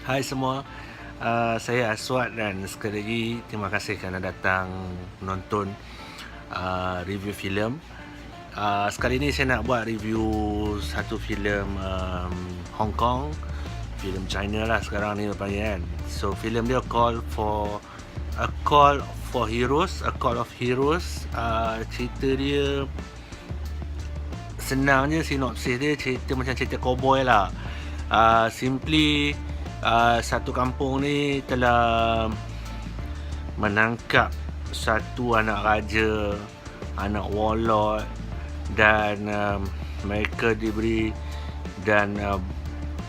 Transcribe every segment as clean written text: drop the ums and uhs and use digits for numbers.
Hai semua, saya Aswad dan sekali lagi terima kasih kerana datang menonton review filem. Sekali ni saya nak buat review satu filem Hong Kong, filem China lah sekarang ni panggil kan. So filem dia A Call for Heroes, A Call of Heroes. Cerita dia senangnya, sinopsis dia cerita macam cerita cowboy lah. Simply satu kampung ni telah menangkap satu anak raja, anak warlord, dan mereka diberi dan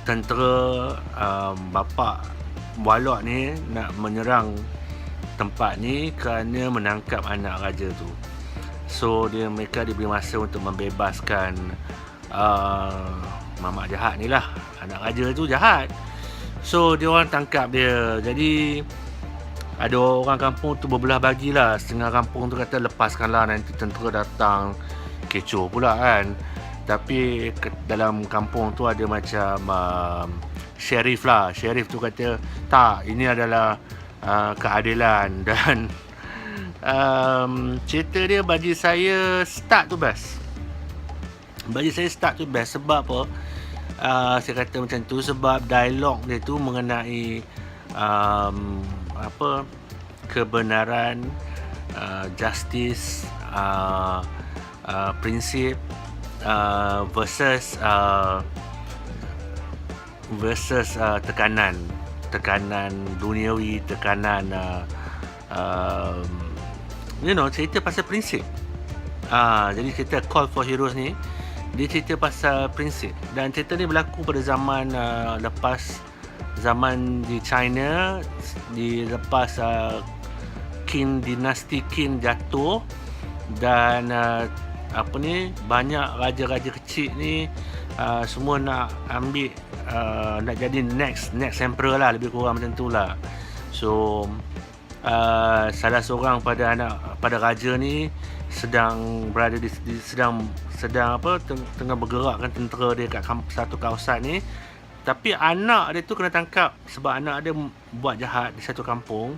tentera bapa warlord ni nak menyerang tempat ni kerana menangkap anak raja tu. So mereka diberi masa untuk membebaskan mamak jahat ni lah. Anak raja tu jahat. So dia orang tangkap dia. Jadi ada orang kampung tu berbelah bagilah. Setengah kampung tu kata lepaskanlah, nanti tentera datang kecoh pula kan. Tapi dalam kampung tu ada macam sheriff lah. Sheriff tu kata tak, ini adalah keadilan. Dan cerita dia bagi saya start tu best. Sebab apa? Saya kata macam tu sebab dialog dia tu mengenai kebenaran, justice, prinsip versus tekanan duniawi, tekanan cerita pasal prinsip. Jadi cerita Call for Heroes ni dia cerita pasal prinsip, dan cerita ni berlaku pada zaman lepas zaman di China, lepas dinasti Qin jatuh, dan banyak raja-raja kecil ni semua nak ambil nak jadi next emperor lah, lebih kurang macam tu lah. So salah seorang pada raja ni sedang berada tengah bergerakkan tentera dia kat satu kawasan ni, tapi anak dia tu kena tangkap sebab anak dia buat jahat di satu kampung,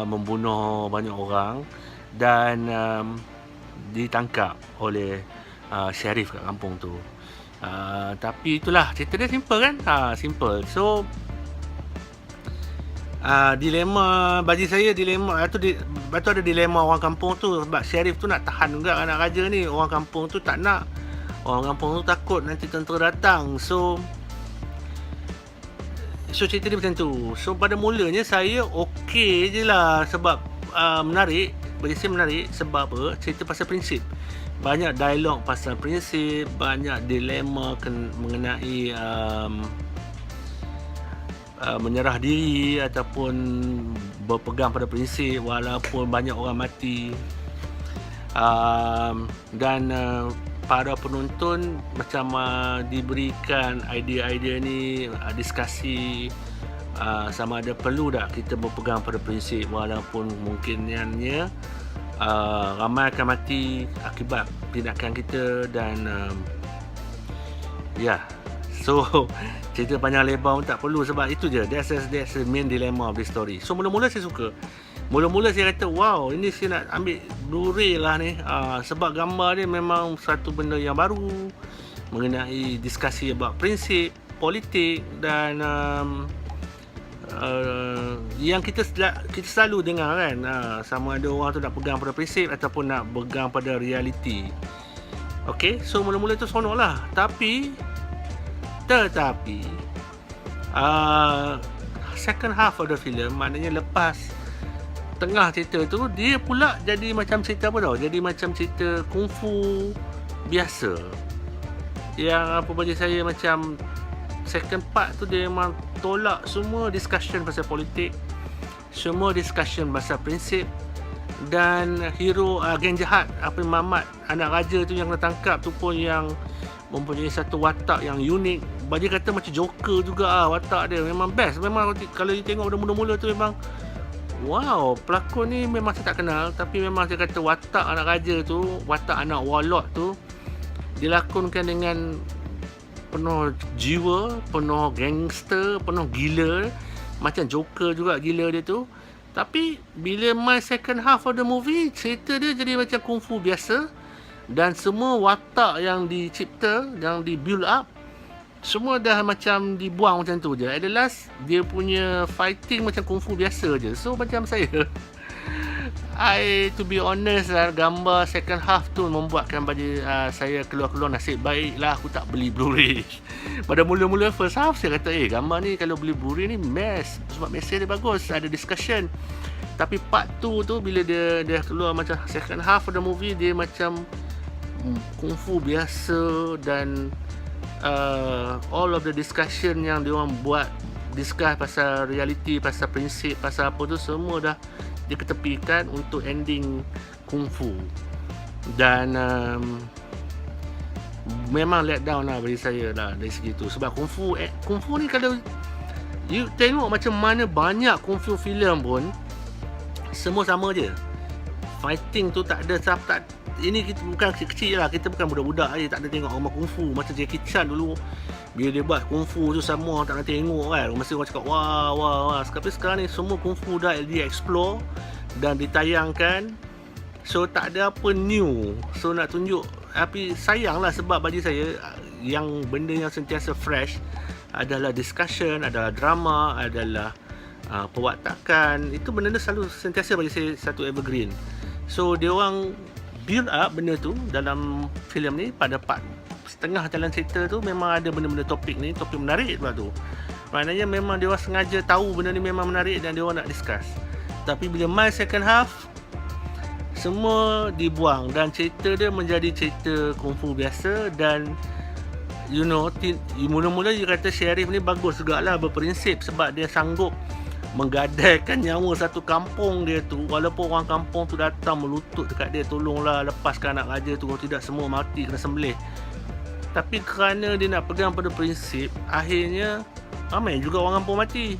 membunuh banyak orang, dan ditangkap oleh sheriff kat kampung tu. Tapi itulah cerita dia, simple kan? Simple. So dilema bagi saya, betul ada dilema orang kampung tu, sebab sheriff tu nak tahan juga anak raja ni. Orang kampung tu tak nak, orang kampung tu takut nanti tentera datang. So cerita dia macam tu. So pada mulanya saya okey je lah, sebab menarik, bagi saya menarik sebab apa? Cerita pasal prinsip, banyak dialog pasal prinsip, banyak dilema mengenai menyerah diri ataupun berpegang pada prinsip walaupun banyak orang mati. Dan para penonton macam diberikan idea-idea ni, diskusi sama ada perlu tak kita berpegang pada prinsip walaupun mungkinnya ramai akan mati akibat tindakan kita. Dan so cerita panjang lebar pun tak perlu, sebab itu je, that's the main dilemma of the story. So mula-mula saya suka. Mula-mula saya kata wow, ini saya nak ambil Blu-ray lah ni, sebab gambar dia memang satu benda yang baru mengenai diskusi about prinsip, politik, dan yang kita selalu dengar kan, sama ada orang tu nak pegang pada prinsip ataupun nak pegang pada realiti. Okay, so mula-mula tu seronok lah. Tetapi second half of the film, maknanya lepas tengah cerita tu, dia pula jadi macam cerita apa tau, jadi macam cerita kungfu biasa, yang bagi saya macam second part tu dia memang tolak semua discussion pasal politik, semua discussion pasal prinsip. Dan hero geng jahat, mamat anak raja tu yang kena tangkap tu pun yang mempunyai satu watak yang unik. Bagi kata macam Joker juga watak dia, memang best. Memang kalau you tengok mula-mula tu memang wow, pelakon ni memang saya tak kenal, tapi memang saya kata watak anak raja tu, watak anak warlord tu dilakonkan dengan penuh jiwa, penuh gangster, penuh gila, macam Joker juga gila dia tu. Tapi bila my second half of the movie, cerita dia jadi macam kungfu biasa, dan semua watak yang dicipta, yang di build up, semua dah macam dibuang macam tu je. At the last, dia punya fighting macam kungfu biasa je. So macam saya, to be honest lah, gambar second half tu membuatkan bagi saya keluar-keluar nasib baik lah aku tak beli Blu-ray. Pada mula-mula first half saya kata gambar ni kalau beli Blu-ray ni mess, sebab mesej dia bagus, ada discussion. Tapi part 2 tu bila dia keluar macam second half of the movie, dia macam kungfu biasa, dan all of the discussion yang dia orang buat, discuss pasal reality, pasal prinsip, pasal apa tu, semua dah diketepikan untuk ending kungfu. Dan memang let down lah bagi saya lah dari segi tu. Sebab kungfu ni kalau you tengok macam mana banyak kungfu filem pun, semua sama je. Fighting tu tak ada tak. Ini kita bukan kecil lah, kita bukan budak-budak je, tak ada tengok orang kungfu. Macam Jackie Chan dulu, bila dia buat kungfu tu semua tak nak tengok kan, mesti orang cakap wah. Tapi sekarang ni semua kungfu dah dia explore dan ditayangkan. So tak ada apa new. So nak tunjuk, tapi sayang lah, sebab bagi saya yang benda yang sentiasa fresh adalah discussion, adalah drama, adalah perwatakan. Itu benda selalu sentiasa bagi saya satu evergreen. So dia orang build up benda tu dalam filem ni. Pada part setengah jalan cerita tu memang ada benda-benda topik ni, topik menarik pula tu. Maknanya memang dia orang sengaja tahu benda ni memang menarik dan dia orang nak discuss. Tapi bila my second half, semua dibuang dan cerita dia menjadi cerita kungfu biasa. Dan you know, mula-mula dia kata Sheriff ni bagus jugalah, berprinsip, sebab dia sanggup menggadaikan nyawa satu kampung dia tu, walaupun orang kampung tu datang melutut dekat dia, tolonglah lepaskan anak raja tu, kalau tidak semua mati, kena sembelih. Tapi kerana dia nak pegang pada prinsip, akhirnya ramai juga orang kampung mati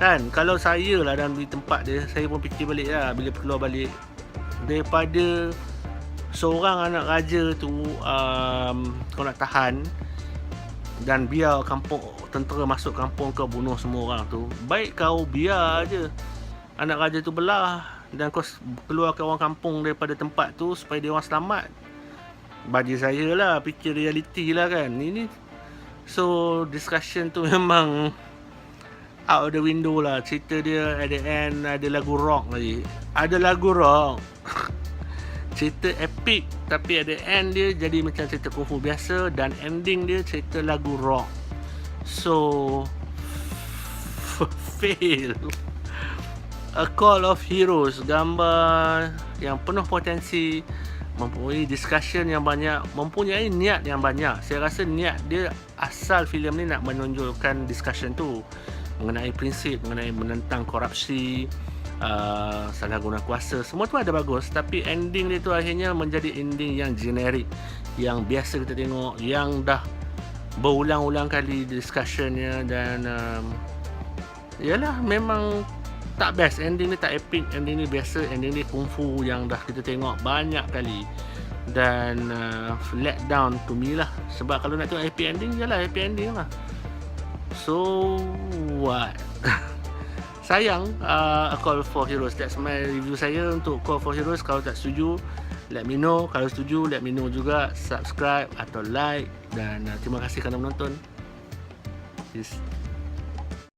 kan. Kalau saya lah dalam di tempat dia, saya pun fikir balik lah bila keluar balik, daripada seorang anak raja tu kau nak tahan dan biar kampung tentera masuk kampung kau bunuh semua orang tu, baik kau biar je anak raja tu belah dan kau keluarkan orang kampung daripada tempat tu supaya dia orang selamat. Bagi saya lah, fikir reality lah kan ini. So discussion tu memang out of the window lah. Cerita dia at the end ada lagu rock lagi, ada lagu rock. Cerita epic, tapi at the end dia jadi macam cerita kungfu biasa, dan ending dia cerita lagu rock. So fail. A Call of Heroes, gambar yang penuh potensi, mempunyai discussion yang banyak, mempunyai niat yang banyak. Saya rasa niat dia asal filem ni nak menonjolkan discussion tu mengenai prinsip, mengenai menentang korupsi, salah guna kuasa, semua tu ada bagus. Tapi ending dia tu akhirnya menjadi ending yang generik, yang biasa kita tengok, yang dah berulang-ulang kali discussionnya. Dan yalah, memang tak best. Ending ni tak epic, ending ni biasa, ending ni kungfu yang dah kita tengok banyak kali. Dan let down to me lah. Sebab kalau nak tengok happy ending, yalah happy ending lah. So what? Sayang. A Call for Heroes, that's my review saya untuk Call for Heroes. Kalau tak setuju, let me know. Kalau setuju, let me know juga. Subscribe atau like. Dan terima kasih kerana menonton. Peace.